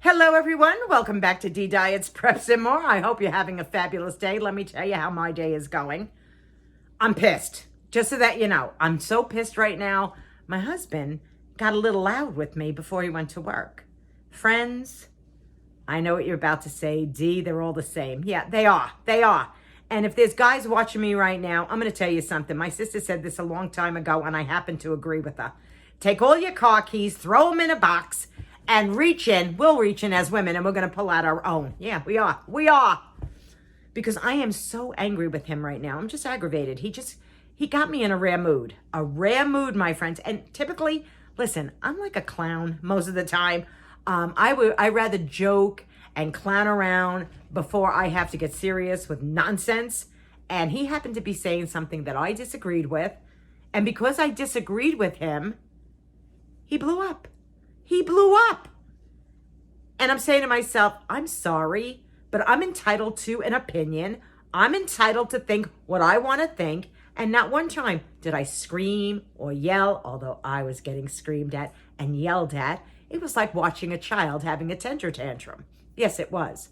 Hello, everyone. Welcome back to Deediet's Preps and More. I hope you're having a fabulous day. Let me tell you how my day is going. I'm pissed. Just so that you know, I'm so pissed right now. My husband got a little loud with me before he went to work. Friends, I know what you're about to say. Dee, they're all the same. Yeah, they are. They are. And if there's guys watching me right now, I'm going to tell you something. My sister said this a long time ago, and I happen to agree with her. Take all your car keys, throw them in a box, and reach in. We'll reach in as women, and we're going to pull out our own. Yeah, we are. We are. Because I am so angry with him right now. I'm just aggravated. He got me in a rare mood. A rare mood, my friends. And typically, listen, I'm like a clown most of the time. I rather joke and clown around before I have to get serious with nonsense. And he happened to be saying something that I disagreed with. And because I disagreed with him, he blew up. He blew up. And I'm saying to myself, I'm sorry, but I'm entitled to an opinion. I'm entitled to think what I want to think. And not one time did I scream or yell, although I was getting screamed at and yelled at. It was like watching a child having a temper tantrum. Yes, it was.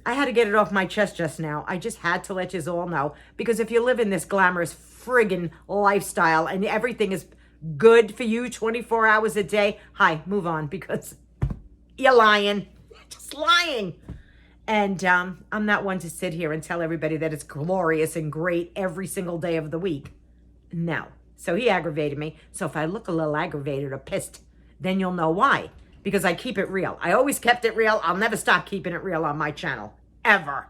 I had to get it off my chest just now. I just had to let you all know. Because if you live in this glamorous friggin' lifestyle and everything is good for you 24 hours a day, hi, move on, because you're lying. You're just lying. And I'm not one to sit here and tell everybody that it's glorious and great every single day of the week. No. So he aggravated me. So if I look a little aggravated or pissed, then you'll know why. Because I keep it real. I always kept it real. I'll never stop keeping it real on my channel. Ever.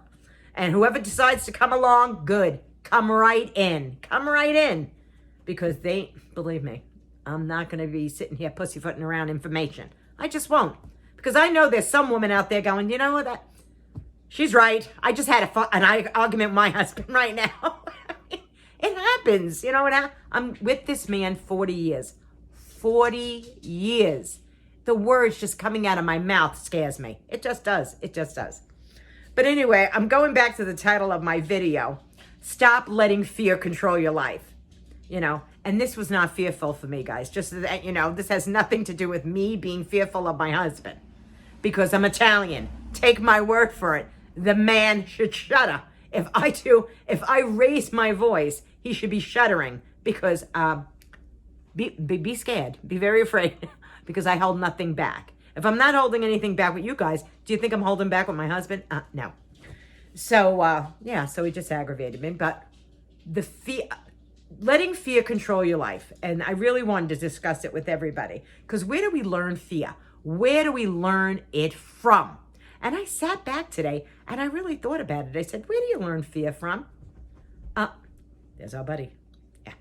And whoever decides to come along, good. Come right in. Come right in. Because believe me, I'm not going to be sitting here pussyfooting around information. I just won't. Because I know there's some woman out there going, you know what, she's right. I just had an argument with my husband right now. It happens. You know what? I'm with this man 40 years. 40 years. The words just coming out of my mouth scares me. It just does. It just does. But anyway, I'm going back to the title of my video. Stop letting fear control your life. You know, and this was not fearful for me, guys. Just so that, you know, this has nothing to do with me being fearful of my husband. Because I'm Italian. Take my word for it. The man should shudder. If I raise my voice, he should be shuddering. Because, be scared. Be very afraid. Because I hold nothing back. If I'm not holding anything back with you guys, do you think I'm holding back with my husband? No. So, yeah, so he just aggravated me. But the fear, letting fear control your life. And I really wanted to discuss it with everybody. Because where do we learn fear? Where do we learn it from? And I sat back today and I really thought about it. I said, where do you learn fear from? There's our buddy. Yeah.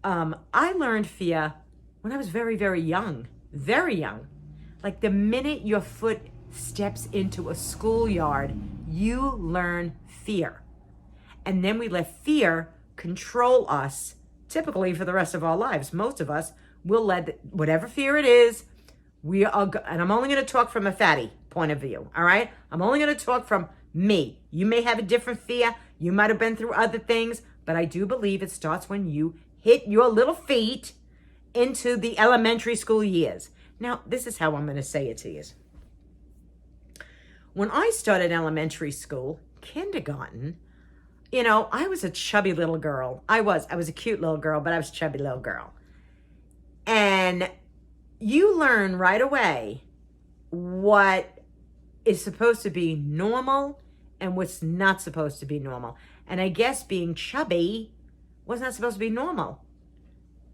I learned fear when I was very, very young. Very young. Like the minute your foot steps into a schoolyard, you learn fear. And then we let fear control us, typically for the rest of our lives. Most of us will let whatever fear it is, and I'm only going to talk from a fatty point of view, all right? I'm only going to talk from me. You may have a different fear. You might have been through other things, but I do believe it starts when you hit your little feet into the elementary school years. Now, this is how I'm going to say it to you. When I started elementary school, kindergarten, you know, I was a chubby little girl. I was a cute little girl, but I was a chubby little girl. And you learn right away what is supposed to be normal and what's not supposed to be normal. And I guess being chubby was not supposed to be normal.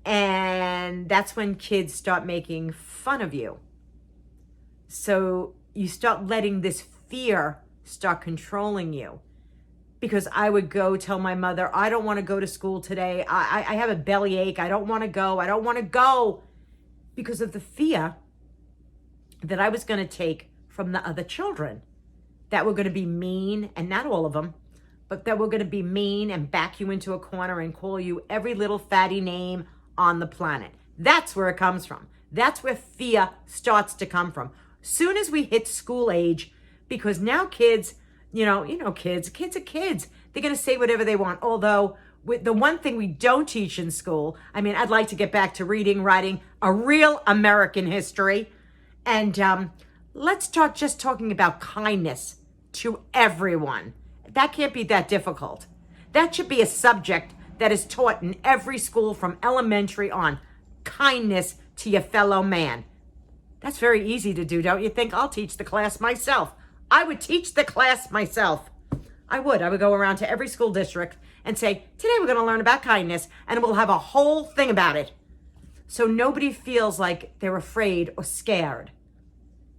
And that's when kids start making fun of you. So you start letting this fear start controlling you. Because I would go tell my mother, I don't want to go to school today. I have a bellyache. I don't want to go. I don't want to go. Because of the fear that I was going to take from the other children that were going to be mean, and not all of them, but that were going to be mean and back you into a corner and call you every little fatty name on the planet. That's where it comes from. That's where fear starts to come from. Soon as we hit school age, because now kids, kids are kids. They're going to say whatever they want. Although with the one thing we don't teach in school, I mean, I'd like to get back to reading, writing a real American history. And let's start just talking about kindness to everyone. That can't be that difficult. That should be a subject that is taught in every school from elementary on. Kindness to your fellow man. That's very easy to do, don't you think? I'll teach the class myself. I would teach the class myself. I would go around to every school district and say, today we're going to learn about kindness, and we'll have a whole thing about it. So nobody feels like they're afraid or scared,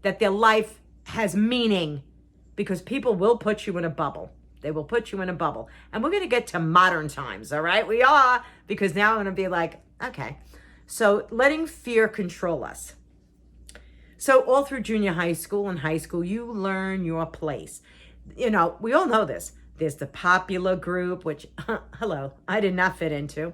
that their life has meaning, because people will put you in a bubble. They will put you in a bubble. And we're going to get to modern times, all right? We are, because now I'm going to be like, okay. So letting fear control us. So all through junior high school and high school, you learn your place. You know, we all know this. There's the popular group, which, hello, I did not fit into.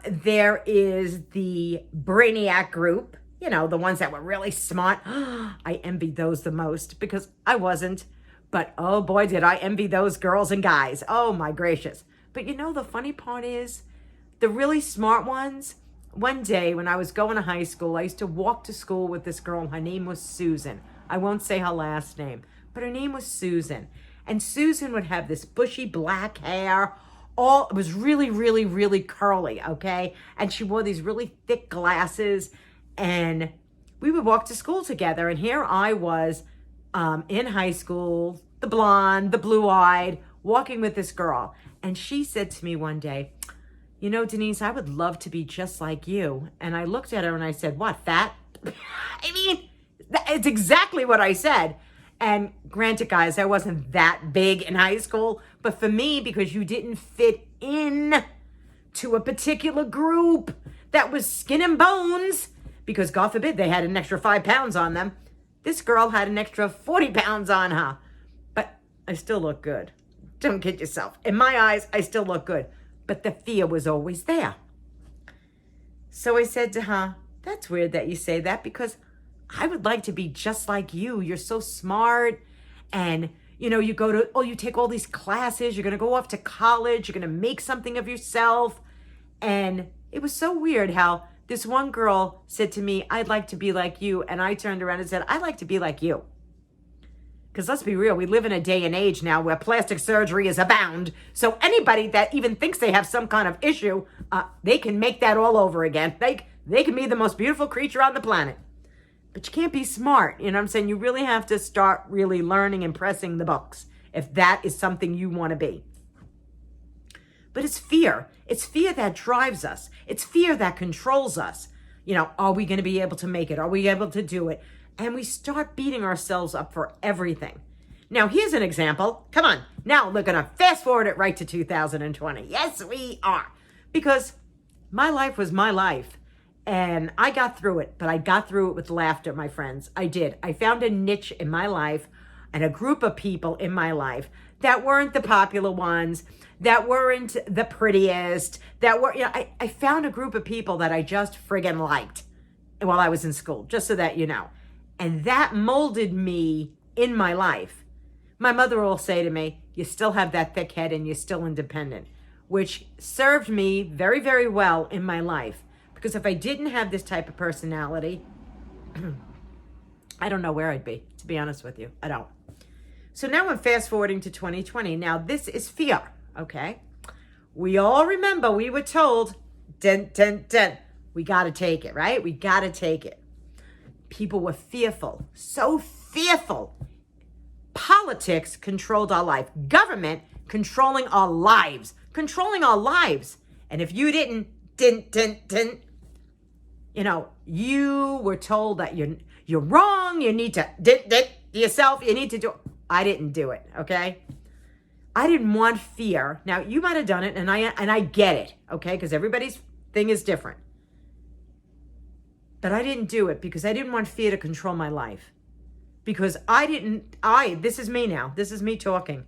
There is the brainiac group, you know, the ones that were really smart. I envied those the most because I wasn't. But oh boy, did I envy those girls and guys. Oh my gracious. But you know, the funny part is the really smart ones. One day when I was going to high school, I used to walk to school with this girl. Her name was Susan. I won't say her last name, but her name was Susan. And Susan would have this bushy black hair. It was really, really, really curly, okay? And she wore these really thick glasses. And we would walk to school together. And here I was in high school, the blonde, the blue-eyed, walking with this girl. And she said to me one day, you know, Denise, I would love to be just like you. And I looked at her and I said, what, fat? I mean, it's exactly what I said. And granted, guys, I wasn't that big in high school. But for me, because you didn't fit in to a particular group that was skin and bones, because God forbid they had an extra 5 pounds on them, this girl had an extra 40 pounds on her. But I still look good. Don't kid yourself. In my eyes, I still look good. But the fear was always there. So I said to her, that's weird that you say that, because I would like to be just like you. You're so smart. And, you know, you take all these classes. You're going to go off to college. You're going to make something of yourself. And it was so weird how this one girl said to me, I'd like to be like you. And I turned around and said, I'd like to be like you. Because let's be real, we live in a day and age now where plastic surgery is abound. So anybody that even thinks they have some kind of issue, they can make that all over again. They can be the most beautiful creature on the planet. But you can't be smart. You know what I'm saying? You really have to start really learning and pressing the books if that is something you want to be. But it's fear. It's fear that drives us. It's fear that controls us. You know, are we going to be able to make it? Are we able to do it? And we start beating ourselves up for everything. Now, here's an example. Come on. Now, we're going to fast forward it right to 2020. Yes, we are. Because my life was my life. And I got through it. But I got through it with laughter, my friends. I did. I found a niche in my life and a group of people in my life that weren't the popular ones, that weren't the prettiest, that were, you know, I found a group of people that I just friggin' liked while I was in school, just so that you know. And that molded me in my life. My mother will say to me, you still have that thick head and you're still independent, which served me very, very well in my life. Because if I didn't have this type of personality, I don't know where I'd be, to be honest with you. I don't. So now I'm fast forwarding to 2020. Now this is fear, okay? We all remember we were told, dun, dun, dun, we got to take it, right? We got to take it. People were fearful, so fearful. Politics controlled our life. Government controlling our lives. And if you didn't, you know, you were told that you're wrong. You need to yourself. You need to do. I didn't do it. Okay. I didn't want fear. Now you might have done it, and I get it. Okay, because everybody's thing is different. But I didn't do it because I didn't want fear to control my life. Because this is me now. This is me talking.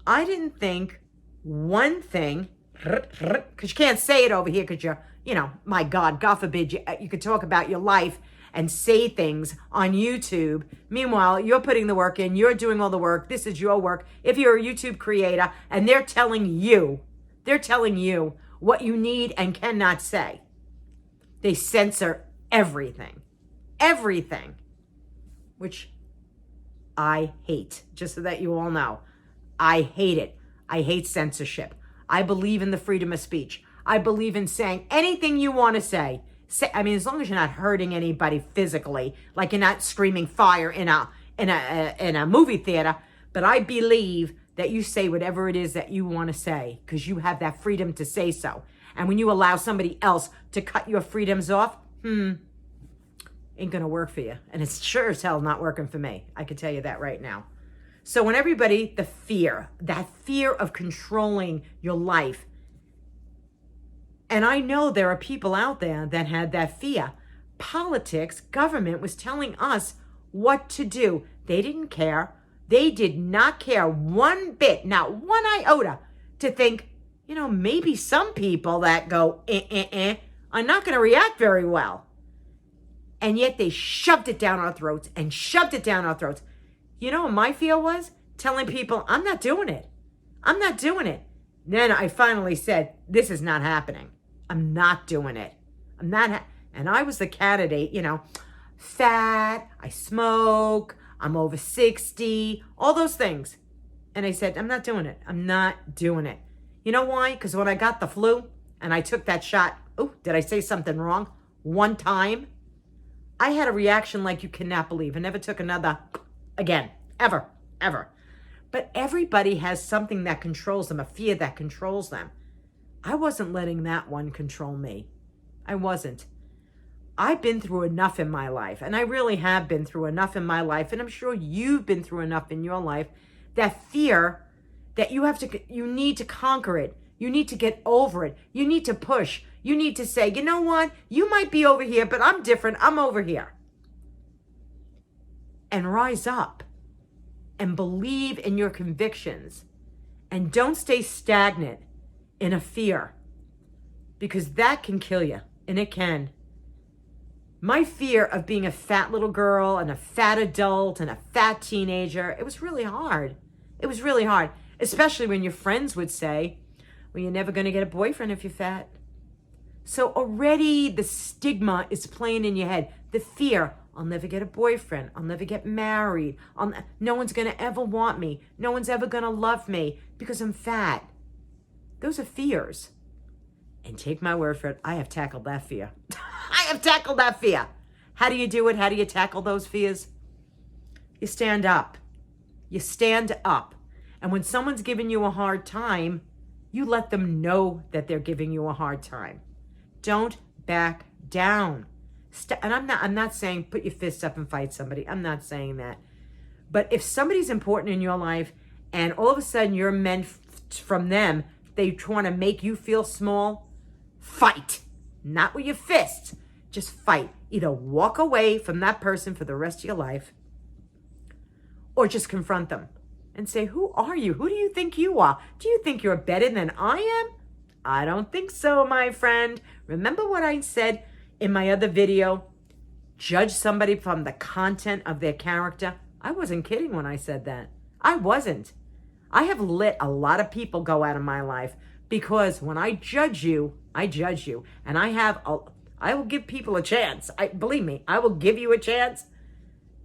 I didn't think one thing, because you can't say it over here because you're, you know, my God forbid, you could talk about your life and say things on YouTube. Meanwhile, you're putting the work in. You're doing all the work. This is your work. If you're a YouTube creator and they're telling you what you need and cannot say. They censor everything, which I hate, just so that you all know. I hate it. I hate censorship. I believe in the freedom of speech. I believe in saying anything you want to say. I mean, as long as you're not hurting anybody physically, like you're not screaming fire in a movie theater. But I believe that you say whatever it is that you want to say, because you have that freedom to say so. And when you allow somebody else to cut your freedoms off, ain't gonna work for you. And it's sure as hell not working for me. I can tell you that right now. So when everybody, that fear of controlling your life, and I know there are people out there that had that fear. Politics, government was telling us what to do. They didn't care. They did not care one bit, not one iota, to think, maybe some people that go, are not going to react very well. And yet they shoved it down our throats and shoved it down our throats. You know what my fear was? Telling people, I'm not doing it. I'm not doing it. Then I finally said, this is not happening. I'm not doing it. I'm not. And I was the candidate, fat, I smoke, I'm over 60, all those things. And I said, I'm not doing it. I'm not doing it. You know why? Because when I got the flu and I took that shot, did I say something wrong? One time, I had a reaction like you cannot believe. I never took another again, ever. But everybody has something that controls them, a fear that controls them. I wasn't letting that one control me. I wasn't. I've been through enough in my life, and I really have been through enough in my life, and I'm sure you've been through enough in your life, that fear that you need to conquer it. You need to get over it. You need to push. You need to say, you know what? You might be over here, but I'm different. I'm over here. And rise up and believe in your convictions, and don't stay stagnant in a fear, because that can kill you, and it can. My fear of being a fat little girl and a fat adult and a fat teenager, it was really hard. It was really hard, especially when your friends would say, well, you're never going to get a boyfriend if you're fat. So already the stigma is playing in your head. The fear, I'll never get a boyfriend. I'll never get married. No one's going to ever want me. No one's ever going to love me because I'm fat. Those are fears. And take my word for it, I have tackled that fear. I have tackled that fear. How do you do it? How do you tackle those fears? You stand up. You stand up. And when someone's giving you a hard time, you let them know that they're giving you a hard time. Don't back down. And I'm not saying put your fists up and fight somebody. I'm not saying that. But if somebody's important in your life and all of a sudden you're meant from them, they want to make you feel small, fight. Not with your fists. Just fight. Either walk away from that person for the rest of your life, or just confront them and say, who are you? Who do you think you are? Do you think you're better than I am? I don't think so, my friend. Remember what I said in my other video? Judge somebody from the content of their character. I wasn't kidding when I said that. I wasn't. I have let a lot of people go out of my life because when I judge you, I judge you. And I will give people a chance. Believe me, I will give you a chance.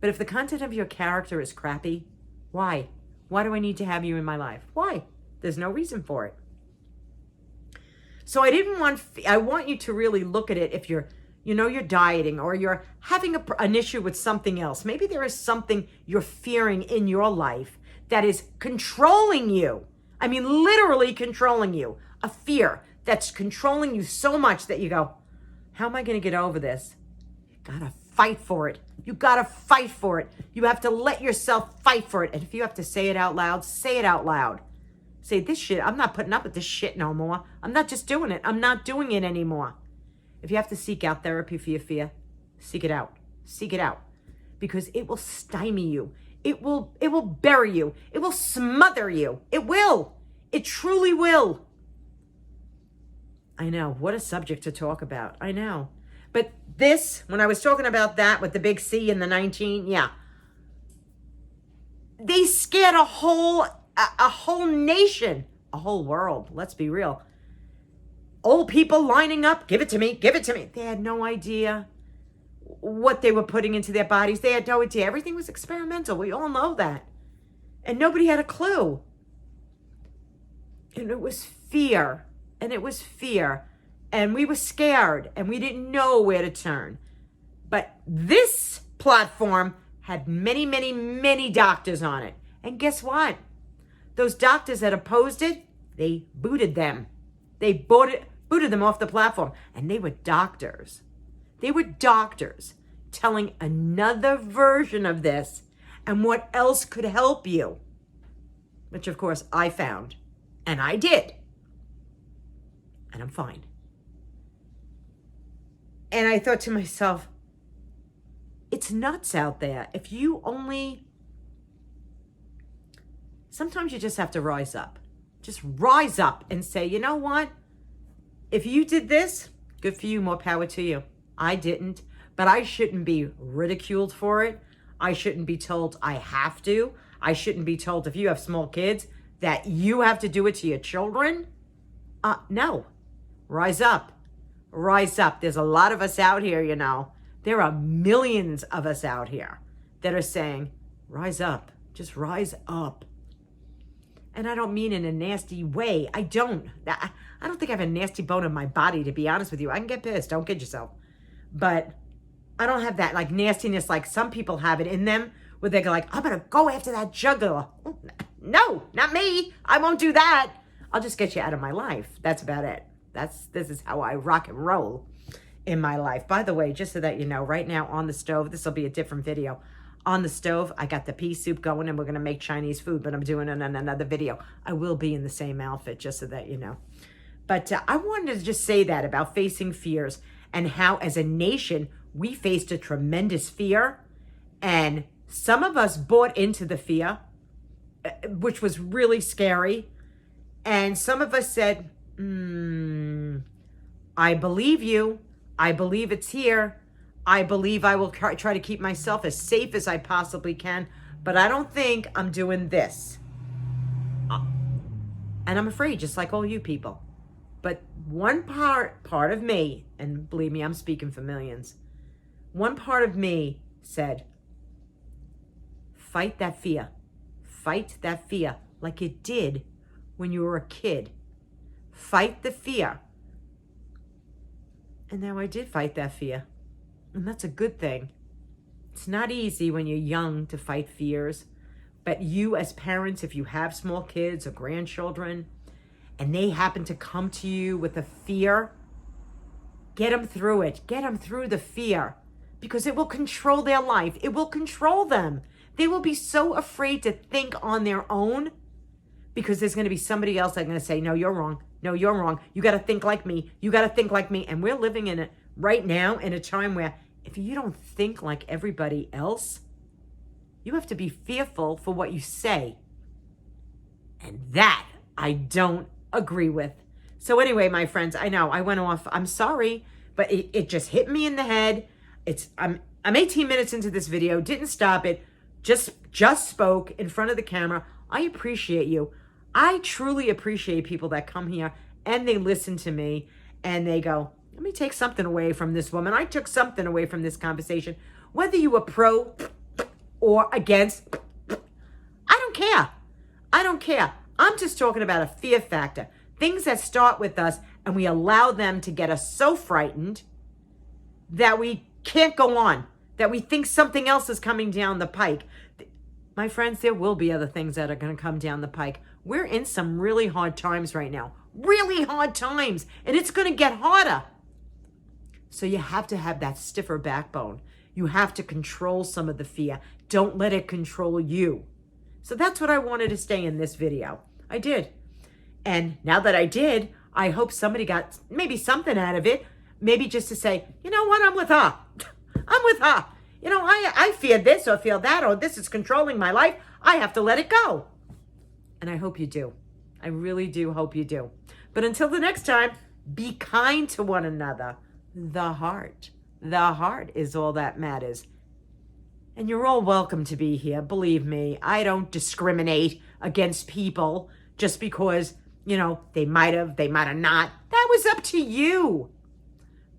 But if the content of your character is crappy, why? Why do I need to have you in my life? Why? There's no reason for it. So I want you to really look at it if you're dieting or you're having an issue with something else. Maybe there is something you're fearing in your life that is controlling you. I mean, literally controlling you. A fear that's controlling you so much that you go, how am I going to get over this? You got to fight for it. You got to fight for it. You have to let yourself fight for it. And if you have to say it out loud, say it out loud. Say, this shit, I'm not putting up with this shit no more. I'm not just doing it. I'm not doing it anymore. If you have to seek out therapy for your fear, seek it out. Seek it out. Because it will stymie you. It will bury you. It will smother you. It will. It truly will. I know. What a subject to talk about. I know. But this, when I was talking about that with the big C and the 19, yeah. They scared a whole nation, a whole world. Let's be real. Old people lining up. Give it to me. Give it to me. They had no idea what they were putting into their bodies. They had no idea. Everything was experimental. We all know that. And nobody had a clue. And it was fear. And it was fear. And we were scared. And we didn't know where to turn. But this platform had many, many, many doctors on it. And guess what? Those doctors that opposed it, they booted them. They booted them off the platform. And they were doctors. They were doctors telling another version of this and what else could help you. Which, of course, I found. And I did. And I'm fine. And I thought to myself, it's nuts out there. If you only... Sometimes you just have to rise up. Just rise up and say, you know what? If you did this, good for you, more power to you. I didn't, but I shouldn't be ridiculed for it. I shouldn't be told I have to. I shouldn't be told if you have small kids that you have to do it to your children. No. Rise up. Rise up. There's a lot of us out here, you know. There are millions of us out here that are saying, rise up. Just rise up. And I don't mean in a nasty way. I don't think I have a nasty bone in my body, to be honest with you. I can get pissed. Don't kid yourself. But I don't have that like nastiness like some people have it in them where they go like, I'm going to go after that jugular. No, not me. I won't do that. I'll just get you out of my life. That's about it. This is how I rock and roll in my life. By the way, just so that you know, right now on the stove, this will be a different video. On the stove, I got the pea soup going and we're going to make Chinese food, but I'm doing it in another video. I will be in the same outfit, just so that you know. But I wanted to just say that about facing fears and how as a nation, we faced a tremendous fear. And some of us bought into the fear, which was really scary. And some of us said, I believe you. I believe it's here. I believe I will try to keep myself as safe as I possibly can. But I don't think I'm doing this. And I'm afraid, just like all you people. But one part of me, and believe me, I'm speaking for millions. One part of me said, fight that fear. Fight that fear like you did when you were a kid. Fight the fear. And now I did fight that fear. And that's a good thing. It's not easy when you're young to fight fears. But you as parents, if you have small kids or grandchildren, and they happen to come to you with a fear, get them through it. Get them through the fear. Because it will control their life. It will control them. They will be so afraid to think on their own because there's going to be somebody else that's going to say, no, you're wrong. No, you're wrong. You got to think like me. You got to think like me. And we're living in it right now in a time where if you don't think like everybody else, you have to be fearful for what you say. And that I don't agree with. So anyway, my friends, I know I went off. I'm sorry, but it just hit me in the head. I'm 18 minutes into this video, didn't stop it, just spoke in front of the camera. I appreciate you. I truly appreciate people that come here and they listen to me and they go, let me take something away from this woman. I took something away from this conversation. Whether you were pro or against, I don't care. I don't care. I'm just talking about a fear factor. Things that start with us and we allow them to get us so frightened that we can't go on, that we think something else is coming down the pike. My friends, there will be other things that are going to come down the pike. We're in some really hard times right now. Really hard times. And it's going to get harder. So you have to have that stiffer backbone. You have to control some of the fear. Don't let it control you. So that's what I wanted to say in this video. I did. And now that I did, I hope somebody got maybe something out of it. Maybe just to say, you know what, I'm with her. I'm with her. You know, I fear this or fear that, or this is controlling my life. I have to let it go. And I hope you do. I really do hope you do. But until the next time, be kind to one another. The heart is all that matters. And you're all welcome to be here. Believe me, I don't discriminate against people just because, you know, they might have not. That was up to you.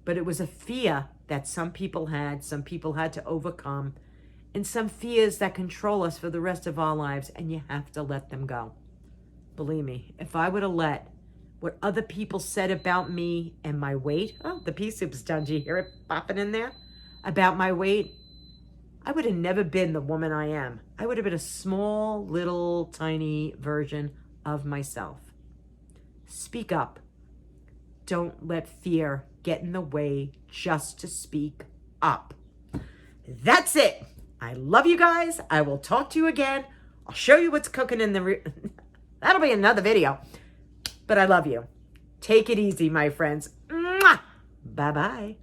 But it was a fear that some people had to overcome, and some fears that control us for the rest of our lives, and you have to let them go. Believe me, if I would have let what other people said about me and my weight, oh, the pea soup's done, do you hear it popping in there? About my weight, I would have never been the woman I am. I would have been a small, little, tiny version of myself. Speak up. Don't let fear get in the way just to speak up. That's it. I love you guys. I will talk to you again. I'll show you what's cooking in the... That'll be another video. But I love you. Take it easy, my friends. Mwah! Bye-bye.